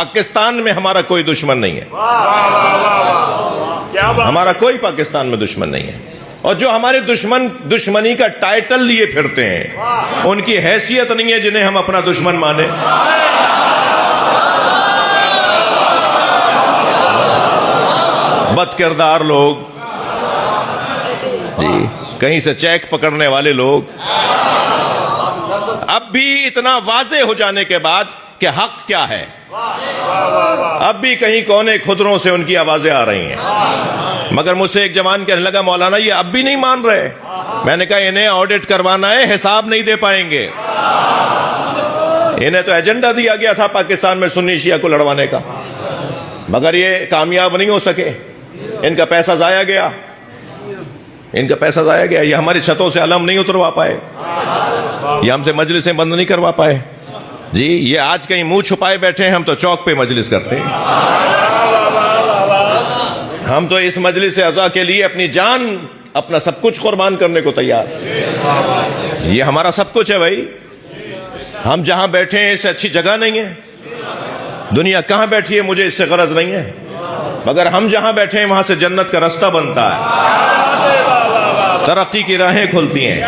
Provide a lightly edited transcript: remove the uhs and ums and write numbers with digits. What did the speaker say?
پاکستان میں ہمارا کوئی دشمن نہیں ہے، ہمارا کوئی پاکستان میں دشمن نہیں ہے، اور جو ہمارے دشمنی کا ٹائٹل لیے پھرتے ہیں ان کی حیثیت نہیں ہے جنہیں ہم اپنا دشمن مانیں۔ بد کردار لوگ، جی کہیں سے چیک پکڑنے والے لوگ، اب بھی اتنا واضح ہو جانے کے بعد کہ حق کیا ہے، اب بھی کہیں کونے خدروں سے ان کی آوازیں آ رہی ہیں۔ مگر مجھ سے ایک جوان کہنے لگا مولانا یہ اب بھی نہیں مان رہے۔ میں نے کہا انہیں آڈٹ کروانا ہے، حساب نہیں دے پائیں گے۔ انہیں تو ایجنڈا دیا گیا تھا پاکستان میں سنی شیعہ کو لڑوانے کا، مگر یہ کامیاب نہیں ہو سکے، ان کا پیسہ ضائع گیا، ان کا پیسہ ضائع گیا۔ یہ ہماری چھتوں سے علم نہیں اتروا پائے، یہ ہم سے مجلسیں بند نہیں کروا پائے۔ جی یہ آج کہیں منہ چھپائے بیٹھے ہیں، ہم تو چوک پہ مجلس کرتے ہیں، ہم تو اس مجلس اعضاء کے لیے اپنی جان، اپنا سب کچھ قربان کرنے کو تیار۔ یہ ہمارا سب کچھ ہے بھائی، ہم جہاں بیٹھے ہیں اس سے اچھی جگہ نہیں ہے، دنیا کہاں بیٹھی ہے مجھے اس سے غرض نہیں ہے، مگر ہم جہاں بیٹھے ہیں وہاں سے جنت کا رستہ بنتا ہے، ترقی کی راہیں کھلتی ہیں۔